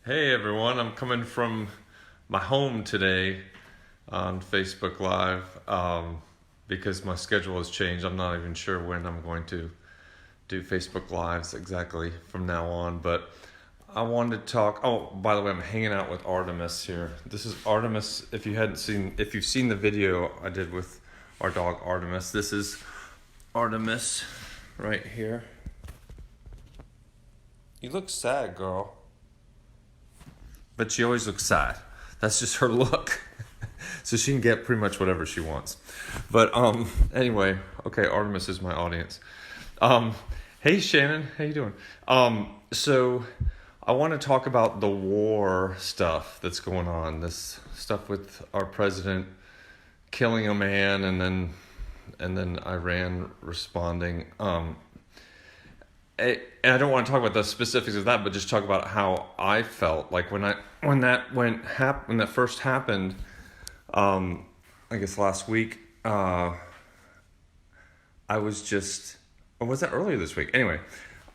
Hey everyone, I'm coming from my home today on Facebook Live because my schedule has changed. I'm not even sure when I'm going to do Facebook Lives exactly from now on, but I wanted to talk. Oh, by the way, I'm hanging out with Artemis here. This is Artemis. If you've seen the video I did with our dog Artemis, this is Artemis right here. You look sad, girl. But she always looks sad. That's just her look. So she can get pretty much whatever she wants. But anyway, okay, Artemis is my audience. Hey Shannon, how you doing? So I want to talk about the war stuff that's going on. This stuff with our president killing a man and then Iran responding. And I don't want to talk about the specifics of that, but just talk about how I felt like when that first happened. I guess last week. I was just, or was that earlier this week? Anyway,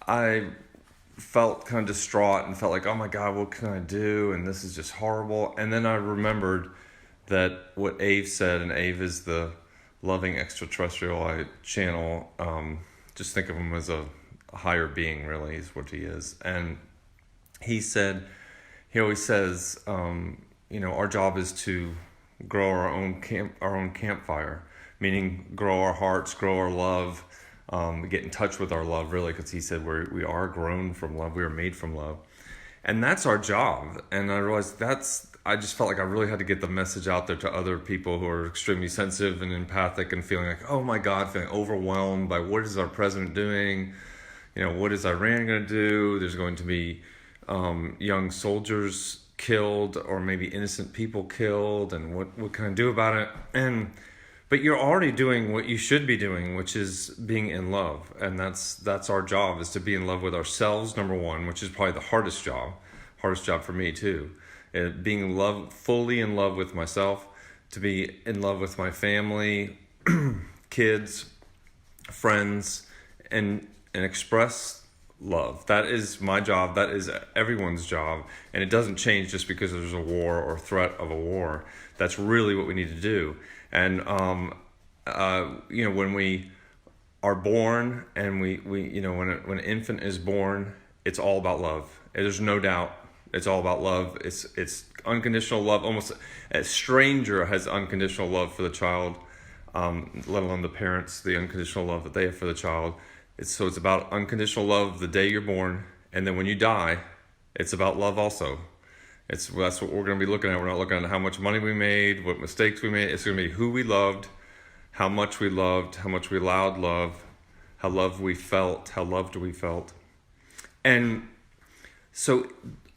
I felt kind of distraught and felt like, oh my God, what can I do? And this is just horrible. And then I remembered that what Ave said, and Ave is the loving extraterrestrial channel. Just think of him as a higher being, really, is what he is. And he always says, our job is to grow our own campfire, meaning grow our hearts, grow our love, get in touch with our love, really, because he said we are grown from love, we are made from love. And that's our job. And I realized I just felt like I really had to get the message out there to other people who are extremely sensitive and empathic and feeling like, oh my God, feeling overwhelmed by what is our president doing? What is Iran going to do? There's going to be young soldiers killed, or maybe innocent people killed, and what can I do about it? But you're already doing what you should be doing, which is being in love, and that's our job, is to be in love with ourselves, number one, which is probably the hardest job for me too. Being fully in love with myself, to be in love with my family, kids, friends, and express love. That is my job. That is everyone's job. And it doesn't change just because there's a war or threat of a war. That's really what we need to do. And, when we are born and when an infant is born, it's all about love. There's no doubt. It's all about love. It's unconditional love. Almost a stranger has unconditional love for the child, let alone the parents, the unconditional love that they have for the child. It's about unconditional love the day you're born, and then when you die, it's about love also. That's what we're going to be looking at. We're not looking at how much money we made, what mistakes we made. It's going to be who we loved, how much we allowed love, how loved we felt. And so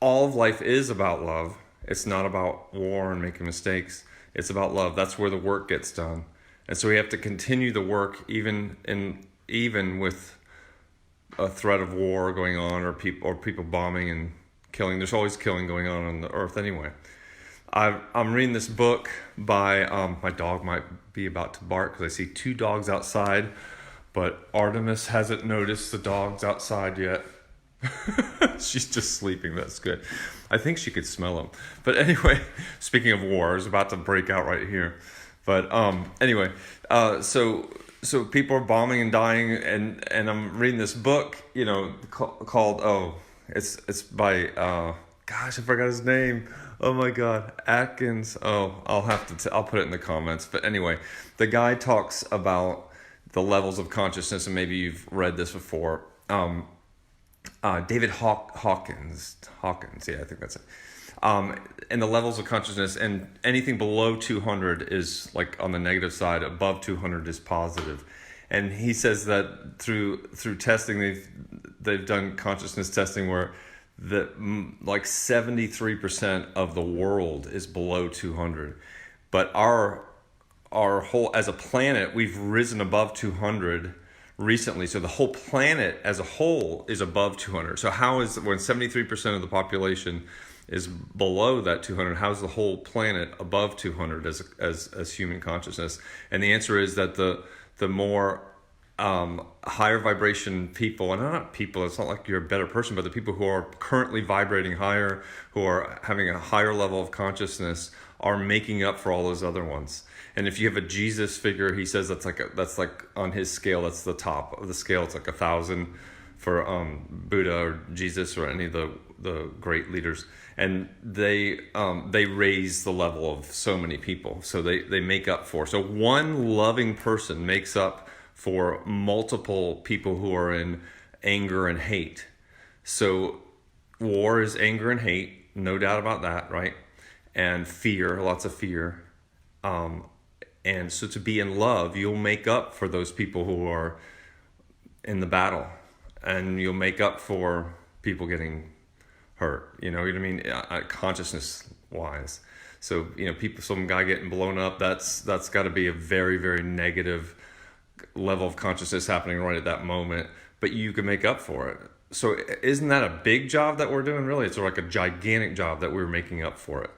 all of life is about love. It's not about war and making mistakes. It's about love. That's where the work gets done. And so we have to continue the work even with a threat of war going on, or people bombing and killing. There's always killing going on the earth anyway. I'm reading this book by, my dog might be about to bark because I see two dogs outside, but Artemis hasn't noticed the dogs outside yet. She's just sleeping. That's good. I think she could smell them. But anyway, speaking of war, it's about to break out right here. But anyway, so people are bombing and dying, and I'm reading this book, called it's by gosh, I forgot his name. Oh my God, Atkins. Oh, I'll put it in the comments. But anyway, the guy talks about the levels of consciousness, and maybe you've read this before. David Hawkins, yeah, I think that's it. And the levels of consciousness, and anything below 200 is like on the negative side, above 200 is positive. And he says that through testing, they've done consciousness testing where like 73% of the world is below 200. But our whole, as a planet, we've risen above 200 recently. So the whole planet as a whole is above 200. So how is, when 73% of the population is below that 200, how's the whole planet above 200 as human consciousness? And the answer is that the more higher vibration people, and not people, it's not like you're a better person, but the people who are currently vibrating higher, who are having a higher level of consciousness, are making up for all those other ones. And if you have a Jesus figure, he says that's like on his scale, that's the top of the scale. It's like 1,000 for Buddha or Jesus or any of the great leaders, and they raise the level of so many people. So they make up for. So one loving person makes up for multiple people who are in anger and hate. So war is anger and hate, no doubt about that, right? And fear, lots of fear. And so to be in love, you'll make up for those people who are in the battle, and you'll make up for people getting hurt. You know what I mean? Consciousness wise. So, some guy getting blown up, that's got to be a very, very negative level of consciousness happening right at that moment, but you can make up for it. So isn't that a big job that we're doing? Really, it's like a gigantic job that we're making up for it.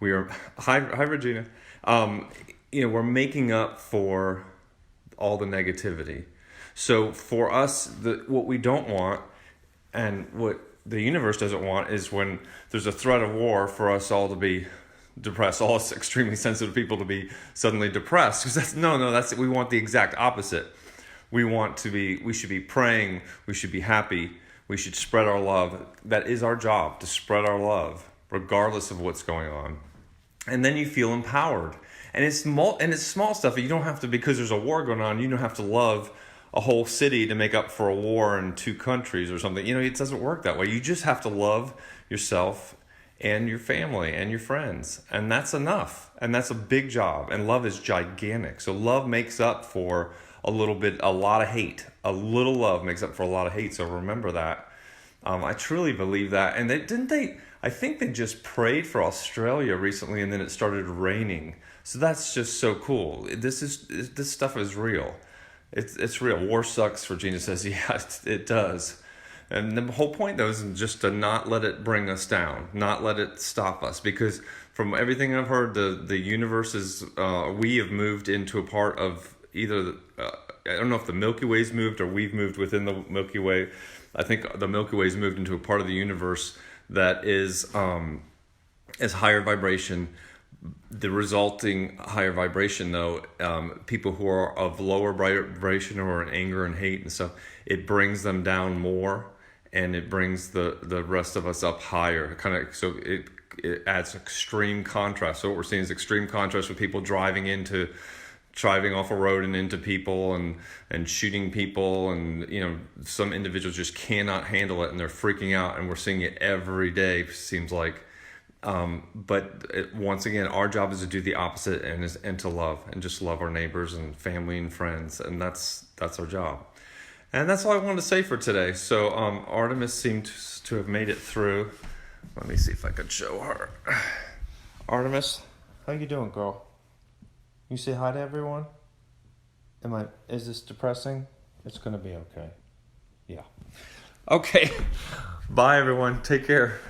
We are, hi Regina. We're making up for all the negativity. So for us, what we don't want, and what the universe doesn't want, is when there's a threat of war, for us all to be depressed, all us extremely sensitive people to be suddenly depressed. Because we want the exact opposite. We should be praying, we should be happy, we should spread our love. That is our job, to spread our love, regardless of what's going on. And then you feel empowered. And it's small stuff. You don't have to, because there's a war going on, you don't have to love a whole city to make up for a war in 2 countries or something. It doesn't work that way. You just have to love yourself and your family and your friends. And that's enough. And that's a big job. And love is gigantic. So love makes up for a lot of hate. A little love makes up for a lot of hate. So remember that. I truly believe that. And I think they just prayed for Australia recently, and then it started raining. So that's just so cool. This stuff is real. It's real. War sucks, Regina says. Yeah, it does. And the whole point, though, is just to not let it bring us down, not let it stop us. Because from everything I've heard, the universe is, we have moved into a part of either, I don't know if the Milky Way's moved or we've moved within the Milky Way. I think the Milky Way's moved into a part of the universe that is higher vibration. The resulting higher vibration, though, people who are of lower vibration or in anger and hate and stuff, it brings them down more, and it brings the rest of us up higher. So it adds extreme contrast. So what we're seeing is extreme contrast with people driving off a road and into people and shooting people, and some individuals just cannot handle it and they're freaking out, and we're seeing it every day, seems like. Once again, our job is to do the opposite, and to love, and just love our neighbors and family and friends, and that's our job. And that's all I wanted to say for today. So Artemis seemed to have made it through. Let me see if I could show her. Artemis, how you doing, girl? You say hi to everyone? Is this depressing? It's gonna be okay. Yeah. Okay. Bye everyone. Take care.